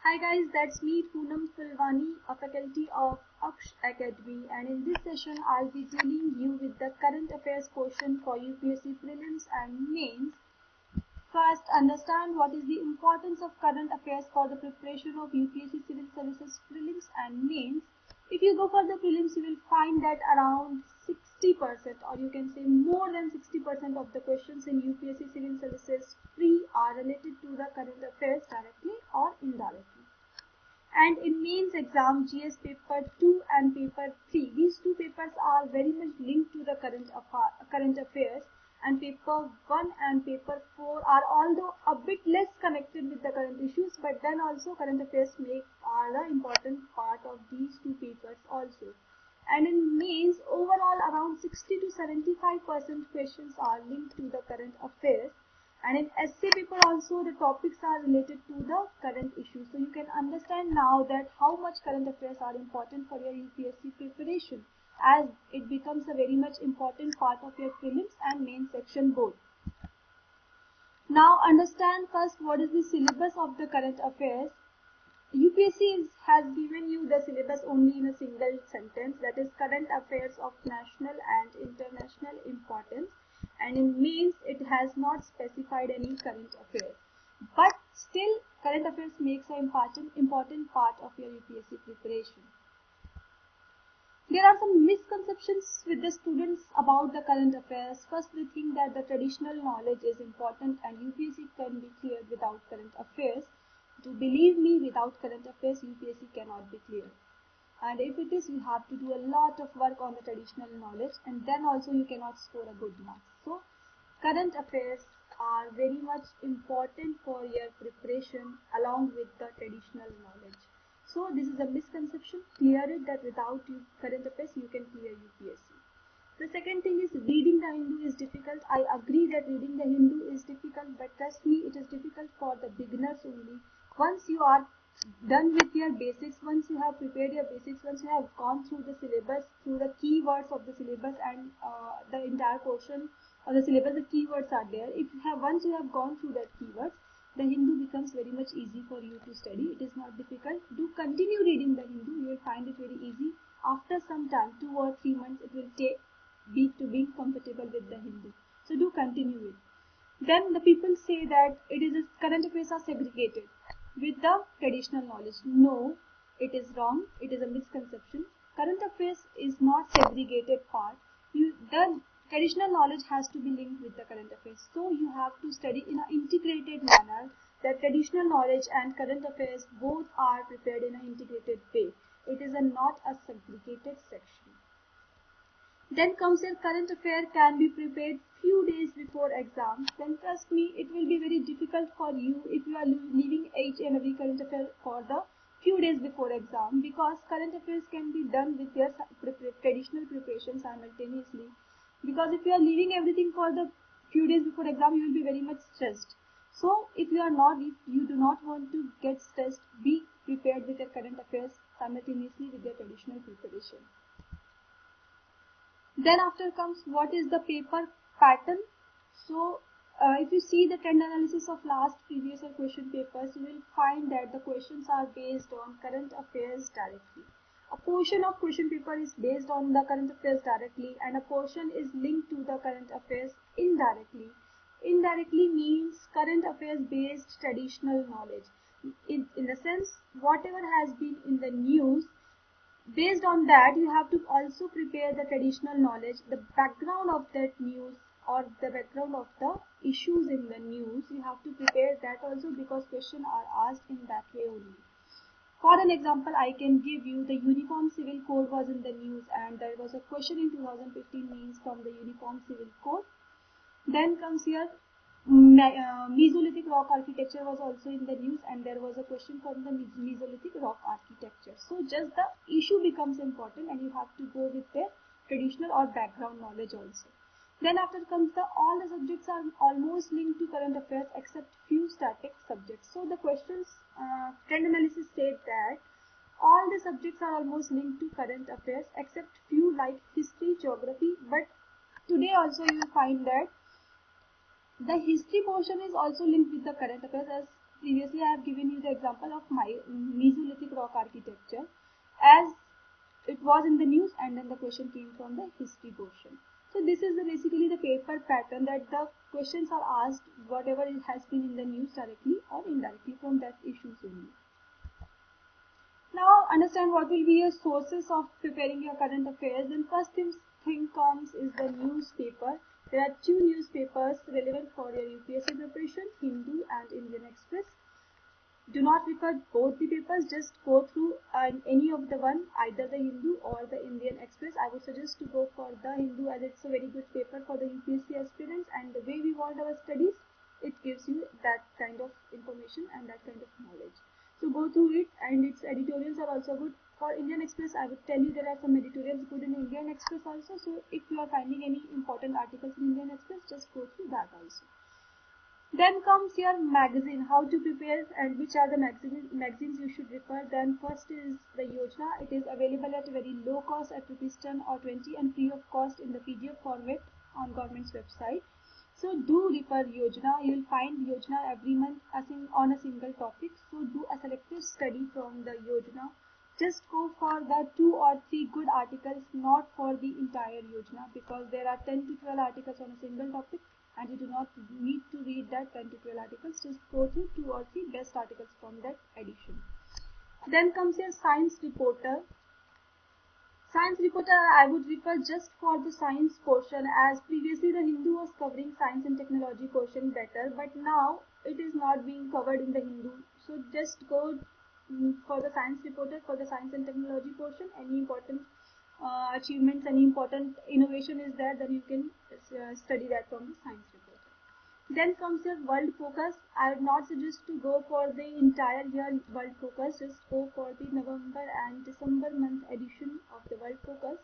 Hi guys, that's me Poonam Silvani, a faculty of Aksh Academy, and in this session I'll be dealing you with the current affairs question for UPSC Prelims and Mains. First, understand what is the importance of current affairs for the preparation of UPSC Civil Services Prelims and Mains. If you go for the Prelims, you will find that around 60% or you can say more than 60% of the questions in UPSC Civil Services Pre are related to the current affairs directly or indirectly. And in mains exam, GS paper 2 and paper 3, these two papers are very much linked to the current affairs, and paper 1 and paper 4 are although a bit less connected with the current issues, but then also current affairs are the important part of these two papers also. And in mains, overall around 60 to 75% questions are linked to the current affairs. And in essay paper also the topics are related to the current issues. So you can understand now that how much current affairs are important for your UPSC preparation, as it becomes a very much important part of your prelims and main section both. Now understand first what is the syllabus of the current affairs. UPSC has given you the syllabus only in a single sentence, that is current affairs of national and international importance. And in mains it has not specified any current affairs, but still current affairs makes an important part of your UPSC preparation. There are some misconceptions with the students about the current affairs. First, they think that the traditional knowledge is important and UPSC can be cleared without current affairs. To believe me, without current affairs UPSC cannot be cleared. And if it is, you have to do a lot of work on the traditional knowledge, and then also you cannot score a good mark. So current affairs are very much important for your preparation along with the traditional knowledge. So this is a misconception. Clear it that without current affairs you can clear UPSC. The second thing is reading the Hindu is difficult. I agree that reading the Hindu is difficult, but trust me, it is difficult for the beginners only. Once you are done with your basics, once you have prepared your basics, once you have gone through the syllabus, through the keywords of the syllabus and the entire portion of the syllabus, the keywords are there. Once you have gone through that keywords, the Hindu becomes very much easy for you to study. It is not difficult. Do continue reading the Hindu. You will find it very easy. After some time, 2 or 3 months, it will take to being comfortable with the Hindu. So do continue it. Then the people say that current affairs are segregated with the traditional knowledge. No, it is wrong. It is a misconception. Current affairs is not segregated part. The traditional knowledge has to be linked with the current affairs. So you have to study in an integrated manner. That traditional knowledge and current affairs both are prepared in an integrated way. It is not a segregated section. Then comes your current affair can be prepared few days before exam. Then trust me, it will be very difficult for you if you are leaving each and every current affair for the few days before exam, because current affairs can be done with your traditional preparation simultaneously. Because if you are leaving everything for the few days before exam, you will be very much stressed. So if you do not want to get stressed, be prepared with your current affairs simultaneously with your traditional preparation. Then after comes what is the paper pattern. So if you see the trend analysis of last previous year question papers, you will find that the questions are based on current affairs directly. A portion of question paper is based on the current affairs directly, and a portion is linked to the current affairs indirectly. Indirectly means current affairs based traditional knowledge. In the sense, whatever has been in the news, based on that you have to also prepare the traditional knowledge, the background of that news or the background of the issues in the news. You have to prepare that also, because questions are asked in that way only. For an example, I can give you the Uniform Civil Code was in the news, and there was a question in 2015 means from the Uniform Civil Code. Then comes here Mesolithic rock architecture was also in the news, and there was a question from the Mesolithic rock architecture. So just the issue becomes important, and you have to go with the traditional or background knowledge also. Then after comes all the subjects are almost linked to current affairs except few static subjects. So the questions trend analysis said that all the subjects are almost linked to current affairs except few like history, geography. But today also you will find that the history portion is also linked with the current affairs, as previously I have given you the example of my Mesolithic rock architecture as it was in the news, and then the question came from the history portion. So this is basically the paper pattern, that the questions are asked whatever it has been in the news directly or indirectly from that issues only. Now understand what will be your sources of preparing your current affairs. Then first thing comes is the newspaper. There are two newspapers relevant for your UPSC preparation, Hindu and Indian Express. Do not refer both the papers, just go through any of the one, either the Hindu or the Indian Express. I would suggest to go for the Hindu as it's a very good paper for the UPSC aspirants, and the way we want our studies, it gives you that kind of information and that kind of knowledge. So go through it, and its editorials are also good. For Indian Express, I would tell you there are some editorials good in Indian Express also. So if you are finding any important articles in Indian Express, just go through that also. Then comes your magazine, how to prepare and which are the magazines you should refer. Then first is the Yojana. It is available at very low cost at ₹10 or 20 and free of cost in the PDF format on government's website. So do refer Yojana. You will find Yojana every month on a single topic. So do a selective study from the Yojana. Just go for the 2 or 3 good articles, not for the entire Yojana, because there are 10 to 12 articles on a single topic, and you do not need to read that 10 to 12 articles. Just go through 2 or 3 best articles from that edition. Then comes your science reporter. Science reporter, I would refer just for the science portion, as previously the Hindu was covering science and technology portion better, but now it is not being covered in the Hindu. So just go for the science reporter for the science and technology portion. Any important achievements, any important innovation is there, then you can study that from the science reporter. Then comes your world focus. I would not suggest to go for the entire year world focus, just go for the November and December month edition of the world focus,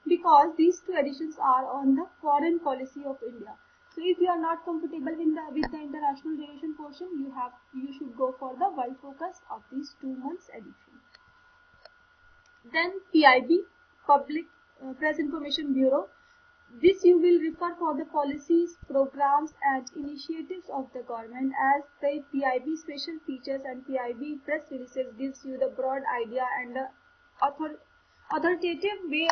because these two editions are on the foreign policy of India. So if you are not comfortable with the international relation portion, you should go for the world focus of these 2 months edition. Then PIB, Public Press Information Bureau. This you will refer for the policies, programs and initiatives of the government, as the PIB special features and PIB press releases gives you the broad idea and the authoritative way.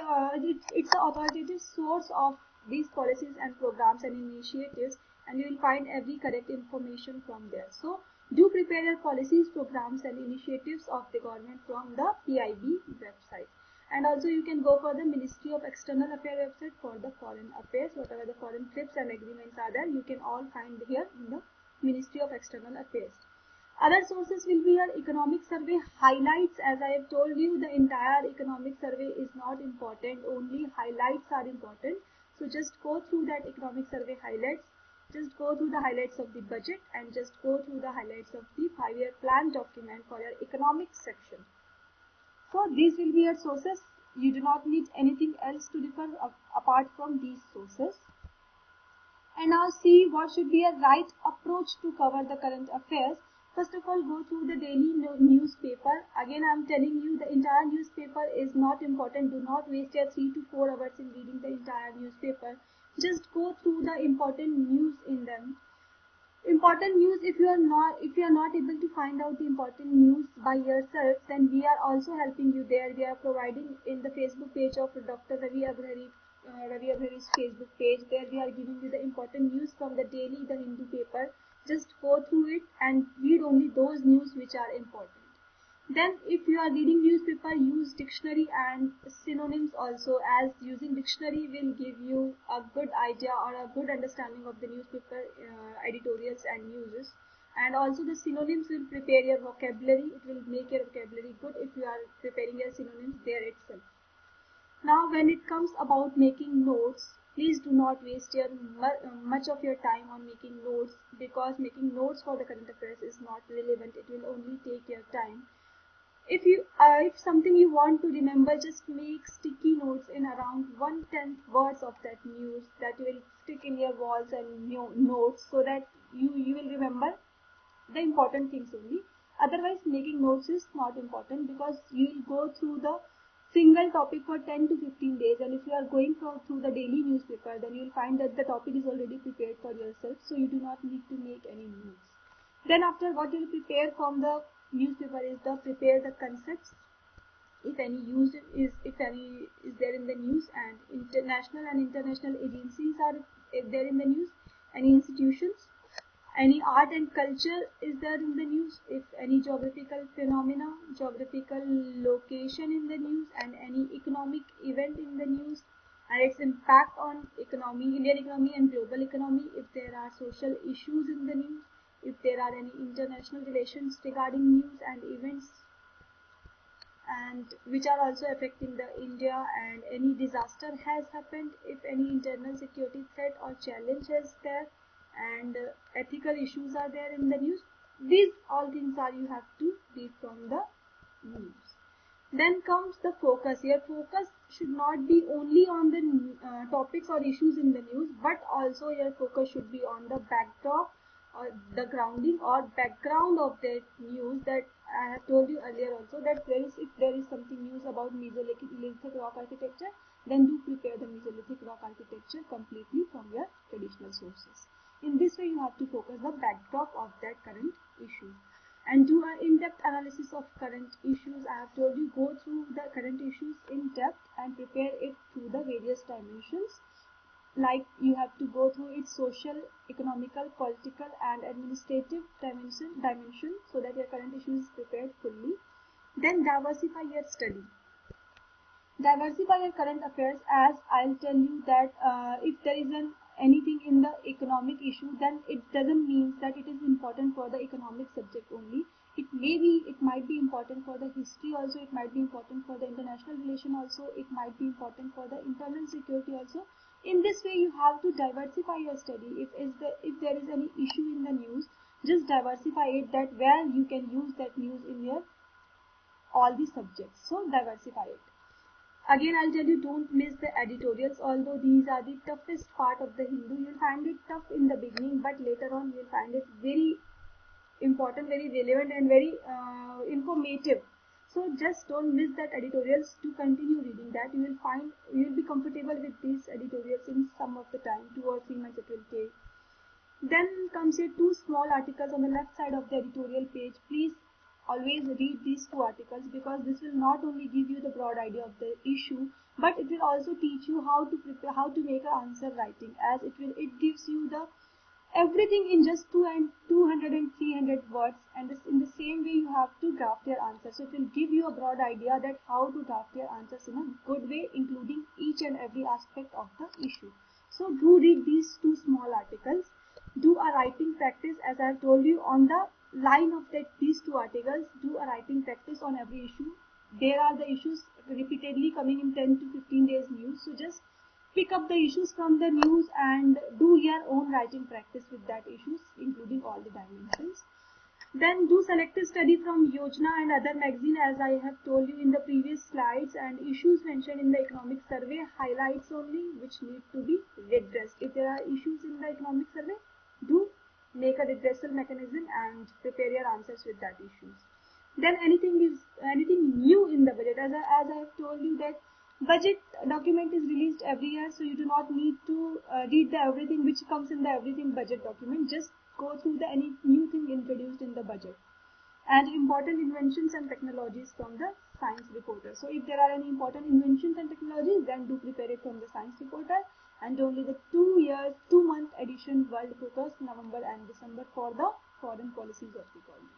It's an authoritative source of these policies and programs and initiatives, and you will find every correct information from there. So do prepare your policies, programs and initiatives of the government from the PIB website. And also you can go for the Ministry of External Affairs website for the foreign affairs. Whatever the foreign trips and agreements are there, you can all find here in the Ministry of External Affairs. Other sources will be your economic survey highlights. As I have told you, the entire economic survey is not important, only highlights are important. So just go through that economic survey highlights. Just go through the highlights of the budget and just go through the highlights of the 5-year plan document for your economics section. So these will be your sources. You do not need anything else to refer apart from these sources. And now see what should be a right approach to cover the current affairs. First of all, go through the daily newspaper. Again, I am telling you the entire newspaper is not important. Do not waste your 3 to 4 hours in reading the entire newspaper. Just go through the important news in them. Important news, if you are not able to find out the important news by yourself, then we are also helping you there. We are providing in the Facebook page of Dr. Ravi Aghari's Facebook page. There we are giving you the important news from the daily, the Hindu paper. Just go through it and read only those news which are important. Then if you are reading newspaper, use dictionary and synonyms also, as using dictionary will give you a good idea or a good understanding of the newspaper editorials and news. And also the synonyms will prepare your vocabulary. It will make your vocabulary good if you are preparing your synonyms there itself. Now when it comes about making notes, please do not waste much of your time on making notes, because making notes for the current affairs is not relevant. It will only take your time. If something you want to remember, just make sticky notes in around 1/10 words of that news that you will stick in your walls and notes, so that you will remember the important things only. Otherwise, making notes is not important, because you will go through the single topic for 10 to 15 days, and if you are going through the daily newspaper, then you will find that the topic is already prepared for yourself, so you do not need to make any notes. Then after, what you'll prepare from the newspaper is the prepare the concepts, if any used is, if any is there in the news, and international and international agencies are there in the news, any institutions, any art and culture is there in the news, if any geographical phenomena, geographical location in the news, and any economic event in the news and its impact on economy, Indian economy and global economy, if there are social issues in the news, if there are any international relations regarding news and events and which are also affecting the India, and any disaster has happened, if any internal security threat or challenge is there, and ethical issues are there in the news. These all things are you have to read from the news. Then comes the focus. Your focus should not be only on the topics or issues in the news, but also your focus should be on the backdrop or the grounding or background of that news. That I have told you earlier also, that if there is something news about Mesolithic rock architecture, then do prepare the Mesolithic rock architecture completely from your traditional sources. In this way, you have to focus the backdrop of that current issue and do an in-depth analysis of current issues. I have told you, go through the current issues in depth and prepare it through the various dimensions. Like you have to go through its social, economical, political and administrative dimension so that your current issue is prepared fully. Then diversify your study. Diversify your current affairs, as I'll tell you that if there is anything in the economic issue, then it doesn't mean that it is important for the economic subject only. It might be important for the history also, it might be important for the international relation also, it might be important for the internal security also. In this way, you have to diversify your study. If there is any issue in the news, just diversify it, that where you can use that news in your all the subjects. So diversify it. Again, I'll tell you, don't miss the editorials. Although these are the toughest part of the Hindu, you'll find it tough in the beginning, but later on you'll find it very important, very relevant and very informative. So just don't miss that editorials, to continue reading that. You will be comfortable with these editorials in some of the time, 2 or 3 months it will take. Then comes here 2 small articles on the left side of the editorial page. Please always read these 2 articles, because this will not only give you the broad idea of the issue, but it will also teach you how to prepare, how to make an answer writing, as it gives you the everything in just 200 and 300 words, and in the same way you have to draft your answer. So it will give you a broad idea that how to draft your answers in a good way, including each and every aspect of the issue. So do read these 2 small articles. Do a writing practice, as I have told you, on the line of these 2 articles. Do a writing practice on every issue. There are the issues repeatedly coming in 10 to 15 days news, so just pick up the issues from the news and do your own writing practice with that issues, including all the dimensions. Then do selective study from Yojana and other magazine, as I have told you in the previous slides, and issues mentioned in the economic survey, highlights only which need to be redressed. If there are issues in the economic survey, do make a redressal mechanism and prepare your answers with that issues. Then anything new in the budget, as I have told you that budget document is released every year, so you do not need to read the everything which comes in the everything budget document. Just go through the any new thing introduced in the budget, and important inventions and technologies from the science reporter. So if there are any important inventions and technologies, then do prepare it from the science reporter, and only the 2-month edition World Focus, November and December, for the foreign policies of the government.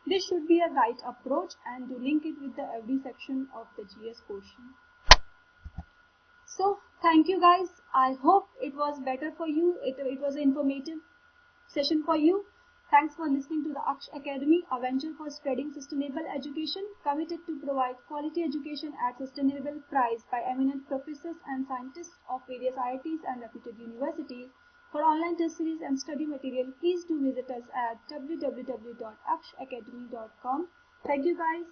This should be a right approach, and to link it with the every section of the GS question. So thank you guys. I hope it was better for you. It was an informative session for you. Thanks for listening to the Aksh Academy, a venture for spreading sustainable education, committed to provide quality education at sustainable price by eminent professors and scientists of various IITs and reputed universities. For online test series and study material, please do visit us at www.akshacademy.com. Thank you guys.